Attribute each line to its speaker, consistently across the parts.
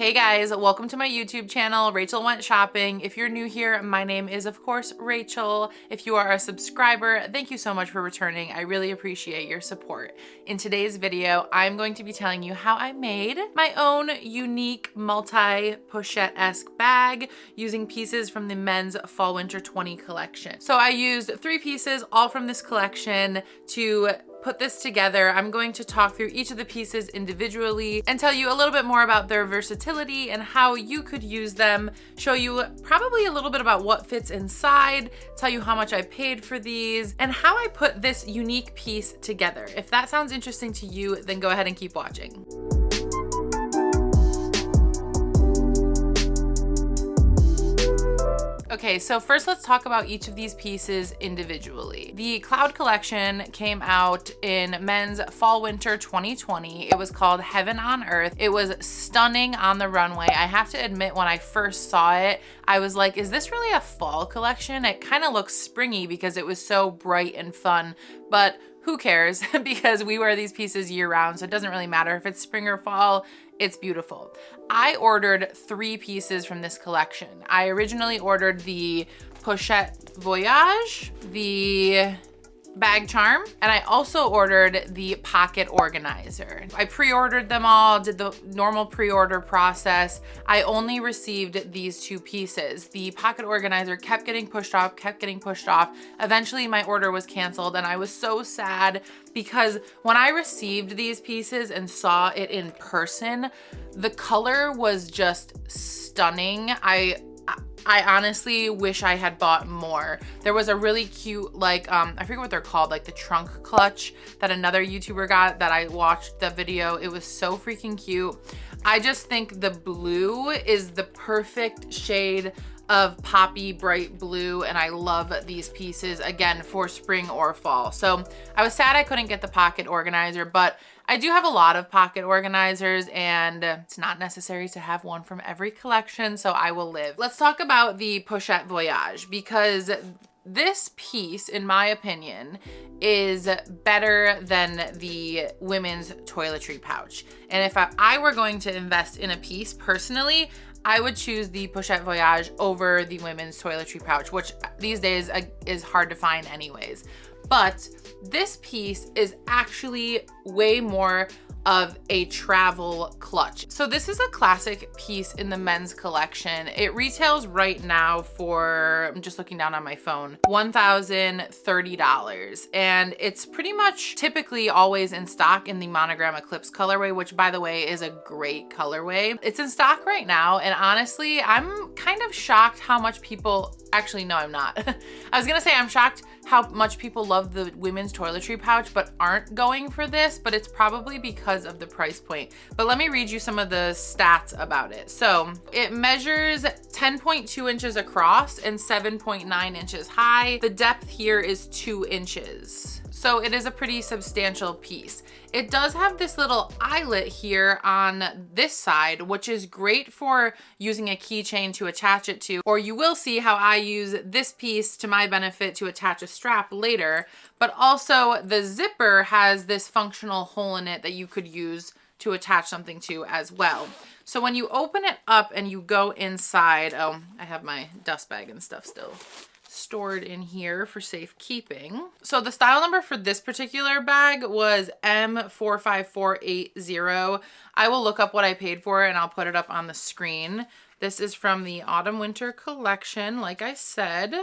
Speaker 1: Hey guys, welcome to my YouTube channel, Rachel Went Shopping. If you're new here, my name is of course Rachel. If you are a subscriber, thank you so much for returning. I really appreciate your support. In today's video, I'm going to be telling you how I made my own unique multi-pochette-esque bag using pieces from the men's Fall Winter 20 collection. So I used 3 pieces, all from this collection, to put this together. I'm going to talk through each of the pieces individually and tell you a little bit more about their versatility and how you could use them, show you probably a little bit about what fits inside, tell you how much I paid for these, and how I put this unique piece together. If that sounds interesting to you, then go ahead and keep watching. Okay, so first let's talk about each of these pieces individually. The Cloud collection came out in men's Fall Winter 2020. It was called Heaven on Earth. It was stunning on the runway. I have to admit, when I first saw it, I was like, is this really a fall collection? It kind of looks springy because it was so bright and fun, but who cares? Because we wear these pieces year round, so it doesn't really matter if it's spring or fall. It's beautiful. I ordered 3 pieces from this collection. I originally ordered the Pochette Voyage, the bag charm, and I also ordered the pocket organizer. I pre-ordered them all, did the normal pre-order process. I only received these 2 pieces. The pocket organizer kept getting pushed off, Eventually my order was canceled and I was so sad because when I received these pieces and saw it in person, the color was just stunning. I honestly wish I had bought more. There was a really cute, like, I forget what they're called, like the trunk clutch that another YouTuber got that I watched the video. It was so freaking cute. I just think the blue is the perfect shade of poppy bright blue, and I love these pieces, again, for spring or fall. So I was sad I couldn't get the pocket organizer, but I do have a lot of pocket organizers and it's not necessary to have one from every collection, so I will live. Let's talk about the Pochette Voyage, because this piece, in my opinion, is better than the women's toiletry pouch. And if I were going to invest in a piece personally, I would choose the Pochette Voyage over the women's toiletry pouch, which these days is hard to find anyways. But this piece is actually way more of a travel clutch. So this is a classic piece in the men's collection. It retails right now for, I'm just looking down on my phone, $1,030. And it's pretty much typically always in stock in the Monogram Eclipse colorway, which by the way is a great colorway. It's in stock right now. And honestly, I'm kind of shocked how much people, actually, no, I'm not. I was gonna say I'm shocked how much people love the women's toiletry pouch but aren't going for this, but it's probably because of the price point. But let me read you some of the stats about it. So it measures 10.2 inches across and 7.9 inches high. The depth here is 2 inches. So it is a pretty substantial piece. It does have this little eyelet here on this side, which is great for using a keychain to attach it to, or you will see how I use this piece to my benefit to attach a strap later. But also the zipper has this functional hole in it that you could use to attach something to as well. So when you open it up and you go inside, oh, I have my dust bag and stuff still stored in here for safekeeping. So the style number for this particular bag was M45480. I will look up what I paid for it and I'll put it up on the screen. This is from the Autumn Winter collection, like I said.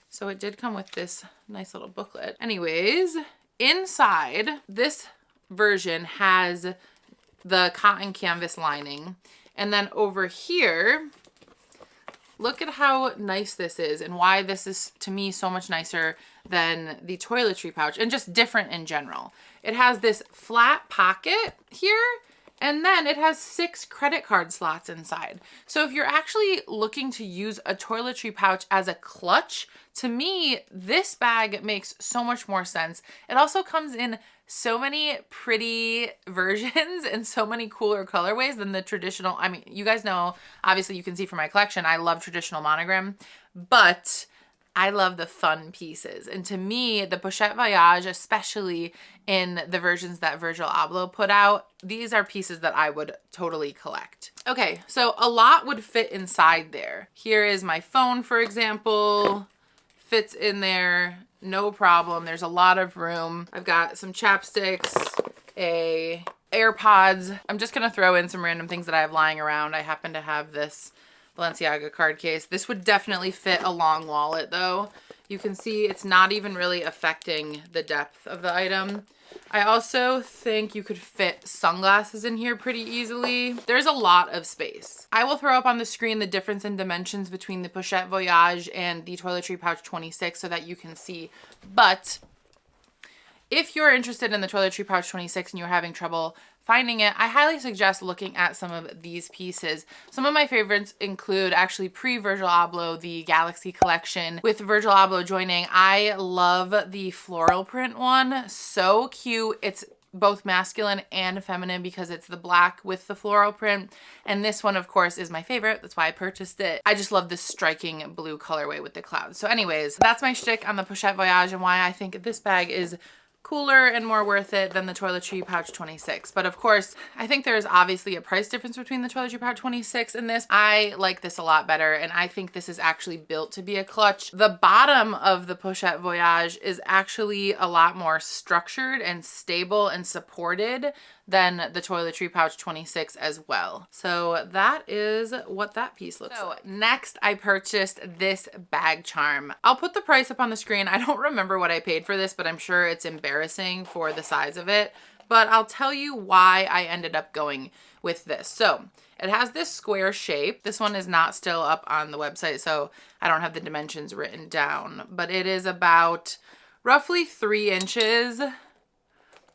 Speaker 1: So it did come with this nice little booklet. Anyways, inside, this version has the cotton canvas lining. And then over here, look at how nice this is and why this is, to me, so much nicer than the toiletry pouch and just different in general. It has this flat pocket here, and then it has 6 credit card slots inside. So if you're actually looking to use a toiletry pouch as a clutch, to me, this bag makes so much more sense. It also comes in so many pretty versions and so many cooler colorways than the traditional. I mean, you guys know, obviously you can see from my collection, I love traditional monogram, but I love the fun pieces. And to me, the Pochette Voyage, especially in the versions that 𝒩𝓈 put out, these are pieces that I would totally collect. Okay, so a lot would fit inside there. Here is my phone, for example. Fits in there, no problem. There's a lot of room. I've got some chapsticks, AirPods. I'm just gonna throw in some random things that I have lying around. I happen to have this 𝒩𝓈 card case. This would definitely fit a long wallet though. You can see it's not even really affecting the depth of the item. I also think you could fit sunglasses in here pretty easily. There's a lot of space. I will throw up on the screen the difference in dimensions between the Pochette Voyage and the Toiletry Pouch 26 so that you can see. But if you're interested in the Toiletry Pouch 26 and you're having trouble finding it, I highly suggest looking at some of these pieces. Some of my favorites include actually pre-𝒩𝓈 the Galaxy collection with 𝒩𝓈 joining. I love the floral print one. So cute. It's both masculine and feminine because it's the black with the floral print. And this one, of course, is my favorite. That's why I purchased it. I just love this striking blue colorway with the clouds. So anyways, that's my shtick on the Pochette Voyage and why I think this bag is cooler and more worth it than the Toiletry Pouch 26. But of course, I think there's obviously a price difference between the Toiletry Pouch 26 and this. I like this a lot better, and I think this is actually built to be a clutch. The bottom of the Pochette Voyage is actually a lot more structured and stable and supported than the Toiletry Pouch 26 as well. So that is what that piece looks like. Next, I purchased this bag charm. I'll put the price up on the screen. I don't remember what I paid for this, but I'm sure it's embarrassing for the size of it. But I'll tell you why I ended up going with this. So it has this square shape. This one is not still up on the website, so I don't have the dimensions written down, but it is about roughly 3 inches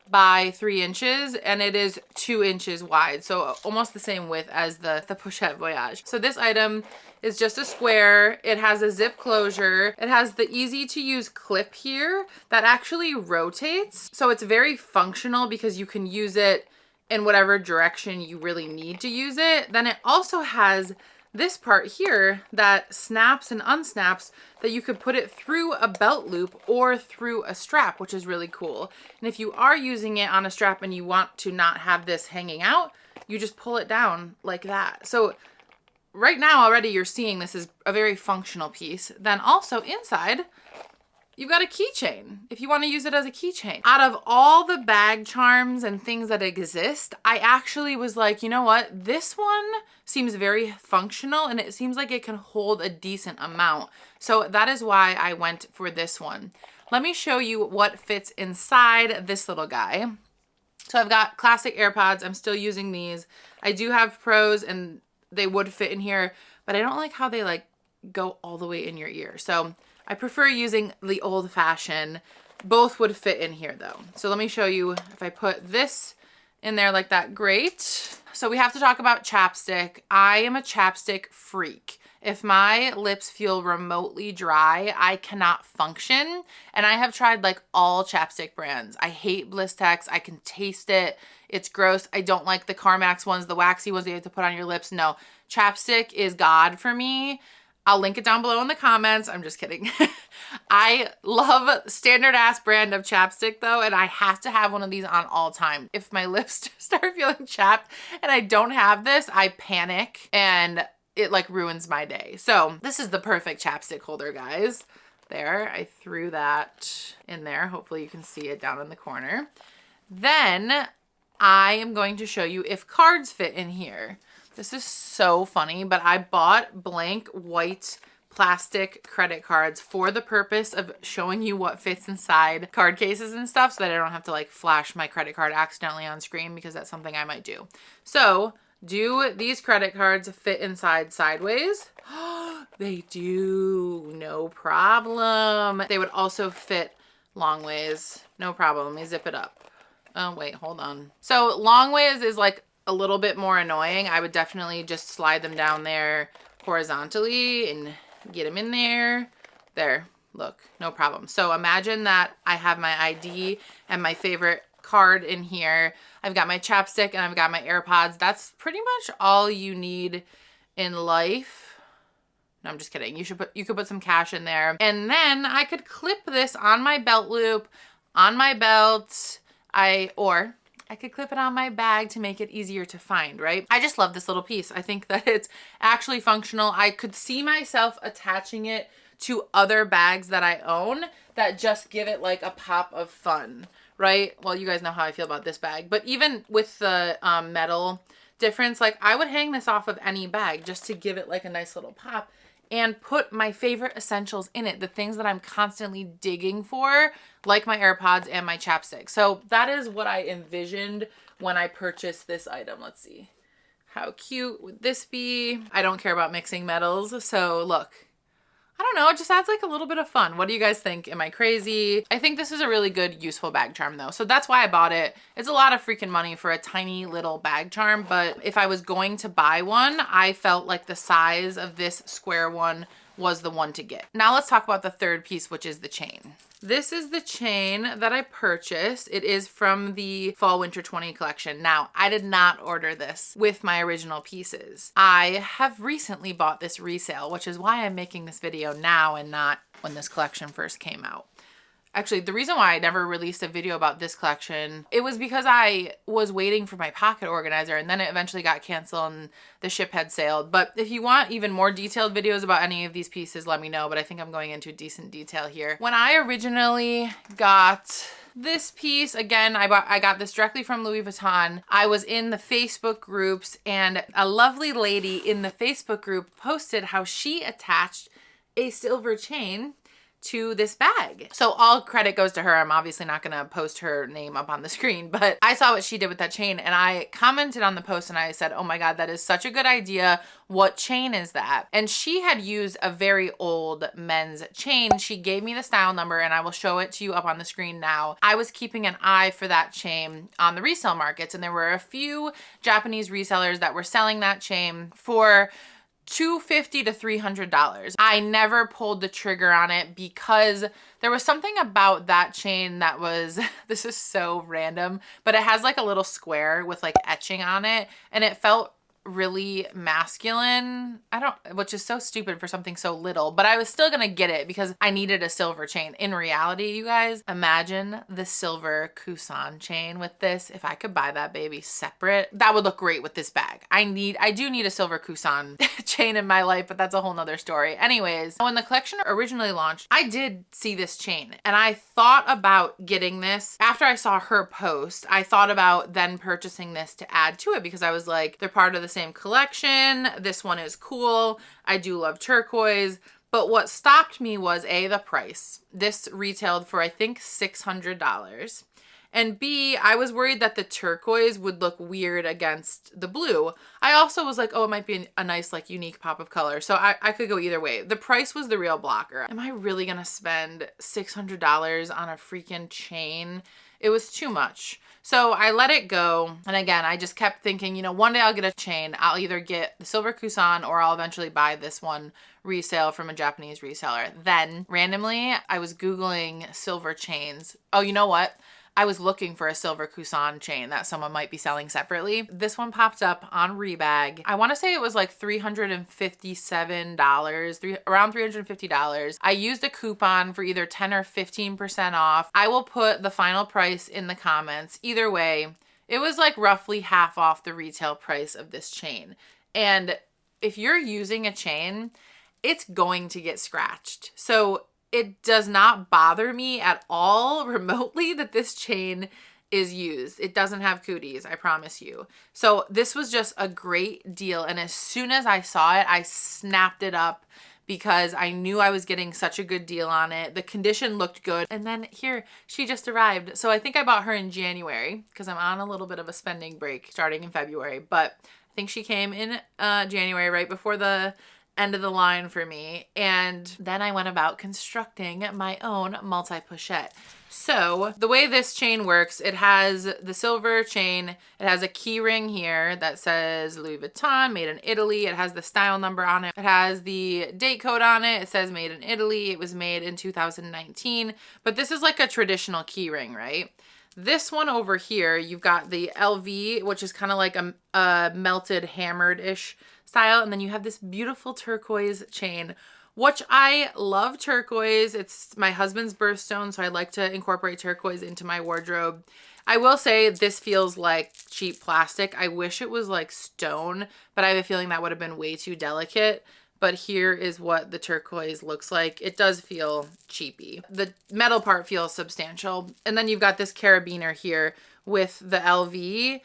Speaker 1: by 3 inches, and it is 2 inches wide, so almost the same width as the Pochette Voyage. So this item is just a square. It has a zip closure. It has the easy to use clip here that actually rotates, so it's very functional because you can use it in whatever direction you really need to use it. Then it also has this part here that snaps and unsnaps that you could put it through a belt loop or through a strap, which is really cool. And if you are using it on a strap and you want to not have this hanging out, you just pull it down like that. So right now already you're seeing this is a very functional piece. Then also inside, you've got a keychain if you want to use it as a keychain. Out of all the bag charms and things that exist, I actually was like, you know what? This one seems very functional and it seems like it can hold a decent amount. So that is why I went for this one. Let me show you what fits inside this little guy. So I've got classic AirPods. I'm still using these. I do have Pros and they would fit in here, but I don't like how they like go all the way in your ear. So I prefer using the old fashioned. Both would fit in here though. So let me show you if I put this in there like that, great. So we have to talk about chapstick. I am a chapstick freak. If my lips feel remotely dry, I cannot function. And I have tried like all chapstick brands. I hate Blistex. I can taste it. It's gross. I don't like the Carmax ones, the waxy ones that you have to put on your lips. No, chapstick is God for me. I'll link it down below in the comments. I'm just kidding. I love standard ass brand of chapstick though, and I have to have one of these on all time. If my lips start feeling chapped and I don't have this, I panic and it like ruins my day. So this is the perfect chapstick holder, guys. There, I threw that in there. Hopefully you can see it down in the corner. Then I am going to show you if cards fit in here. This is so funny, but I bought blank white plastic credit cards for the purpose of showing you what fits inside card cases and stuff so that I don't have to like flash my credit card accidentally on screen because that's something I might do. So do these credit cards fit inside sideways? They do, no problem. They would also fit long ways, no problem. Let me zip it up. Oh wait, hold on. So long ways is like a little bit more annoying. I would definitely just slide them down there horizontally and get them in there. There, look, no problem. So imagine that I have my ID and my favorite card in here. I've got my chapstick and I've got my AirPods. That's pretty much all you need in life. No, I'm just kidding. You could put some cash in there. And then I could clip this on my belt loop, on my belt. Or I could clip it on my bag to make it easier to find, right? I just love this little piece. I think that it's actually functional. I could see myself attaching it to other bags that I own that just give it like a pop of fun, right? Well, you guys know how I feel about this bag, but even with the metal difference, like I would hang this off of any bag just to give it like a nice little pop and put my favorite essentials in it, the things that I'm constantly digging for, like my AirPods and my chapstick. So that is what I envisioned when I purchased this item. Let's see. How cute would this be? I don't care about mixing metals, so look. I don't know, it just adds like a little bit of fun. What do you guys think? Am I crazy? I think this is a really good, useful bag charm though. So that's why I bought it. It's a lot of freaking money for a tiny little bag charm, but if I was going to buy one, I felt like the size of this square one was the one to get. Now let's talk about the third piece, which is the chain. This is the chain that I purchased. It is from the Fall Winter 20 collection. Now, I did not order this with my original pieces. I have recently bought this resale, which is why I'm making this video now and not when this collection first came out. Actually, the reason why I never released a video about this collection, it was because I was waiting for my pocket organizer and then it eventually got canceled and the ship had sailed. But if you want even more detailed videos about any of these pieces, let me know. But I think I'm going into decent detail here. When I originally got this piece, again, I got this directly from Louis Vuitton. I was in the Facebook groups and a lovely lady in the Facebook group posted how she attached a silver chain to this bag. So all credit goes to her. I'm obviously not gonna post her name up on the screen, but I saw what she did with that chain and I commented on the post and I said, oh my God, that is such a good idea. What chain is that? And she had used a very old men's chain. She gave me the style number and I will show it to you up on the screen now. I was keeping an eye for that chain on the resale markets and there were a few Japanese resellers that were selling that chain for $250 to $300. I never pulled the trigger on it because there was something about that chain that was, this is so random, but it has like a little square with like etching on it and it felt really masculine. Which is so stupid for something so little, but I was still gonna get it because I needed a silver chain. In reality, you guys, imagine the silver Kusan chain with this. If I could buy that baby separate, that would look great with this bag. I do need a silver Kusan chain in my life, but that's a whole nother story. Anyways, when the collection originally launched, I did see this chain and I thought about getting this. After I saw her post, I thought about then purchasing this to add to it because I was like, they're part of the same collection. This one is cool. I do love turquoise. But what stopped me was A, the price. This retailed for I think $600. And B, I was worried that the turquoise would look weird against the blue. I also was like, oh, it might be a nice like unique pop of color. So I could go either way. The price was the real blocker. Am I really gonna spend $600 on a freaking chain? It was too much. So I let it go. And again, I just kept thinking, you know, one day I'll get a chain. I'll either get the silver Kusan or I'll eventually buy this one resale from a Japanese reseller. Then randomly, I was Googling silver chains. Oh, you know what? I was looking for a silver Kusan chain that someone might be selling separately. This one popped up on Rebag. I want to say it was like $357, around $350. I used a coupon for either 10 or 15% off. I will put the final price in the comments. Either way, it was like roughly half off the retail price of this chain. And if you're using a chain, it's going to get scratched. So it does not bother me at all remotely that this chain is used. It doesn't have cooties, I promise you. So this was just a great deal. And as soon as I saw it, I snapped it up because I knew I was getting such a good deal on it. The condition looked good. And then here, she just arrived. So I think I bought her in January because I'm on a little bit of a spending break starting in February. But I think she came in January, right before the end of the line for me. And then I went about constructing my own multi-pochette. So the way this chain works, it has the silver chain. It has a key ring here that says Louis Vuitton, made in Italy. It has the style number on it. It has the date code on it. It says made in Italy. It was made in 2019. But this is like a traditional key ring, right? This one over here, you've got the LV, which is kind of like a melted hammered-ish style. And then you have this beautiful turquoise chain, which I love turquoise. It's my husband's birthstone, so I like to incorporate turquoise into my wardrobe. I will say this feels like cheap plastic. I wish it was like stone, but I have a feeling that would have been way too delicate. But here is what the turquoise looks like. It does feel cheapy. The metal part feels substantial. And then you've got this carabiner here with the 𝐿𝑒𝓉'𝓈.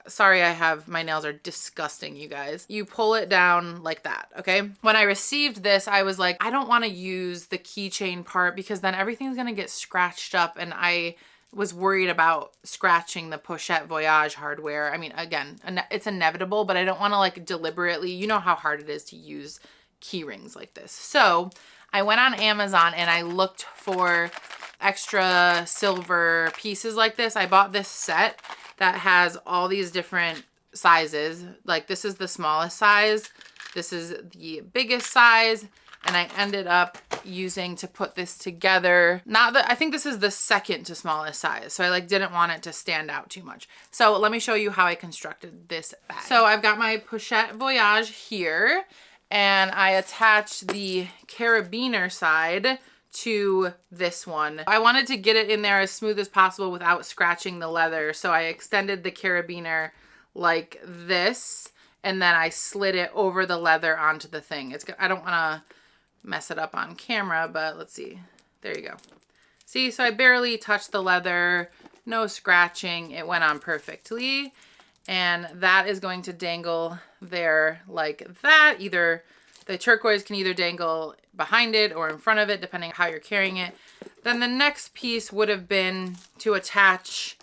Speaker 1: Sorry, my nails are disgusting, you guys. You pull it down like that, okay? When I received this, I was like, I don't want to use the keychain part because then everything's gonna get scratched up, and I was worried about scratching the Pochette Voyage hardware. I mean, again, it's inevitable, but I don't want to like deliberately, you know how hard it is to use key rings like this. So I went on Amazon and I looked for extra silver pieces like this. I bought this set that has all these different sizes. Like this is the smallest size. This is the biggest size. And I ended up using to put this together. I think this is the second to smallest size. So I like didn't want it to stand out too much. So let me show you how I constructed this bag. So I've got my Pochette Voyage here, and I attached the carabiner side to this one. I wanted to get it in there as smooth as possible without scratching the leather. So I extended the carabiner like this, and then I slid it over the leather onto the thing. I don't want to mess it up on camera, but let's see. There you go. See, so I barely touched the leather, no scratching. It went on perfectly. And that is going to dangle there like that. Either the turquoise can either dangle behind it or in front of it, depending on how you're carrying it. Then the next piece would have been to attach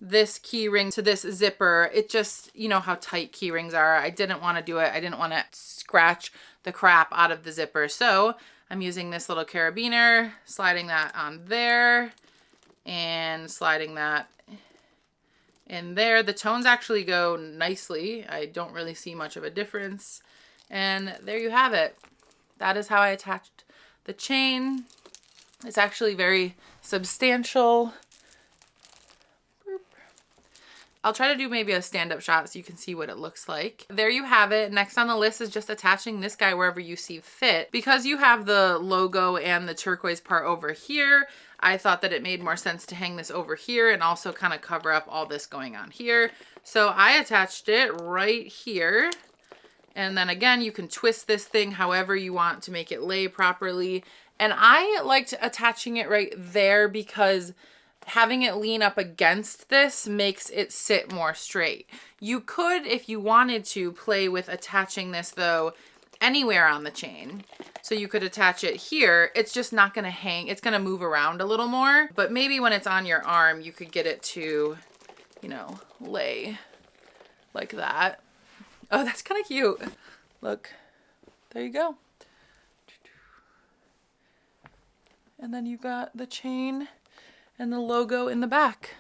Speaker 1: this key ring to this zipper. It just, you know how tight key rings are. I didn't want to do it. I didn't want to scratch the crap out of the zipper. So I'm using this little carabiner, sliding that on there and sliding that in there. The tones actually go nicely. I don't really see much of a difference. And there you have it. That is how I attached the chain. It's actually very substantial. I'll try to do maybe a stand-up shot so you can see what it looks like. There you have it. Next on the list is just attaching this guy wherever you see fit. Because you have the logo and the turquoise part over here, I thought that it made more sense to hang this over here and also kind of cover up all this going on here. So I attached it right here. And then again, you can twist this thing however you want to make it lay properly. And I liked attaching it right there because having it lean up against this makes it sit more straight. You could, if you wanted to, play with attaching this though anywhere on the chain. So you could attach it here. It's just not gonna hang. It's gonna move around a little more, but maybe when it's on your arm, you could get it to, you know, lay like that. Oh, that's kind of cute. Look, there you go. And then you've got the chain and the logo in the back.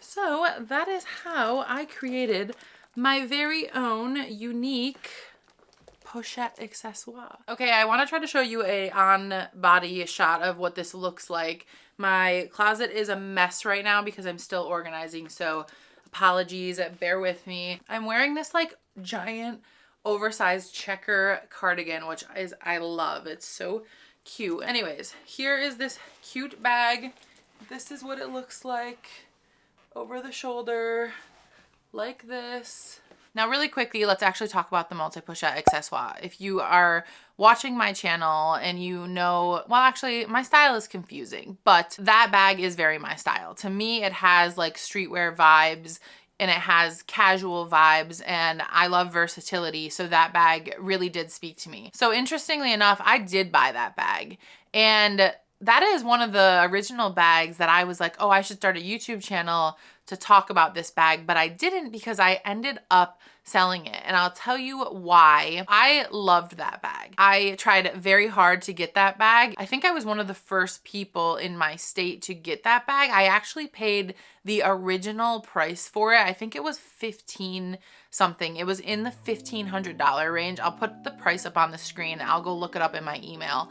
Speaker 1: So that is how I created my very own unique Pochette accessoire. Okay, I want to try to show you a on-body shot of what this looks like. My closet is a mess right now because I'm still organizing, so apologies, bear with me. I'm wearing this like giant oversized checker cardigan, which I love. It's so cute. Anyways, here is this cute bag. This is what it looks like over the shoulder, like this. Now really quickly, let's actually talk about the Multi-Pochette accessoire. If you are watching my channel and you know, well actually my style is confusing, but that bag is very my style. To me, it has like streetwear vibes and it has casual vibes, and I love versatility, so that bag really did speak to me. So interestingly enough, I did buy that bag, and that is one of the original bags that I was like, oh, I should start a YouTube channel to talk about this bag, but I didn't because I ended up selling it. And I'll tell you why. I loved that bag. I tried very hard to get that bag. I think I was one of the first people in my state to get that bag. I actually paid the original price for it. I think it was 15 something. It was in the $1,500 range. I'll put the price up on the screen. I'll go look it up in my email.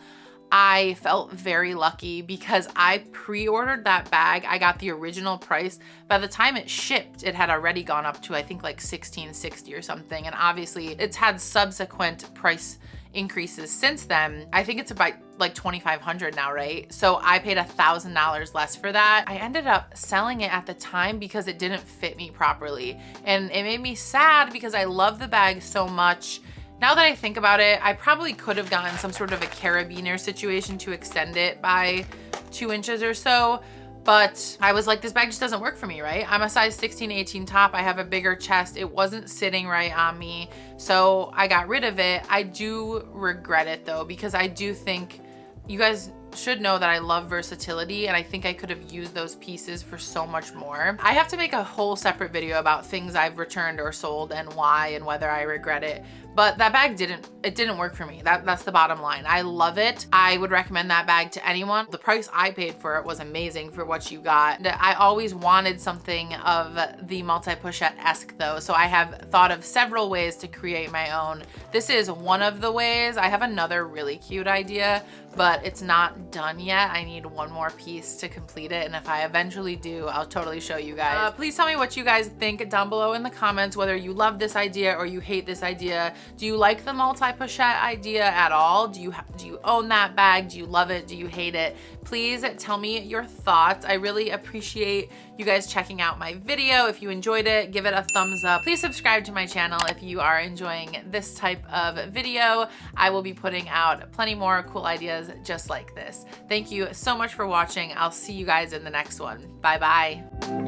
Speaker 1: I felt very lucky because I pre-ordered that bag. I got the original price. By the time it shipped, it had already gone up to I think like $16.60 or something. And obviously it's had subsequent price increases since then. I think it's about like $2,500 now, right? So I paid $1,000 less for that. I ended up selling it at the time because it didn't fit me properly. And it made me sad because I love the bag so much. Now that I think about it, I probably could have gotten some sort of a carabiner situation to extend it by 2 inches or so. But I was like, this bag just doesn't work for me, right? I'm a size 16, 18 top. I have a bigger chest. It wasn't sitting right on me. So I got rid of it. I do regret it though, because I do think you guys should know that I love versatility, and I think I could have used those pieces for so much more. I have to make a whole separate video about things I've returned or sold and why and whether I regret it. But that bag didn't work for me. That's the bottom line. I love it. I would recommend that bag to anyone. The price I paid for it was amazing for what you got. And I always wanted something of the multi-pochette-esque though, so I have thought of several ways to create my own. This is one of the ways. I have another really cute idea, but it's not done yet. I need one more piece to complete it, and if I eventually do, I'll totally show you guys. Please tell me what you guys think down below in the comments, whether you love this idea or you hate this idea. Do you like the multi-pochette idea at all? Do you own that bag? Do you love it? Do you hate it? Please tell me your thoughts. I really appreciate you guys checking out my video. If you enjoyed it, give it a thumbs up. Please subscribe to my channel if you are enjoying this type of video. I will be putting out plenty more cool ideas just like this. Thank you so much for watching. I'll see you guys in the next one. Bye bye.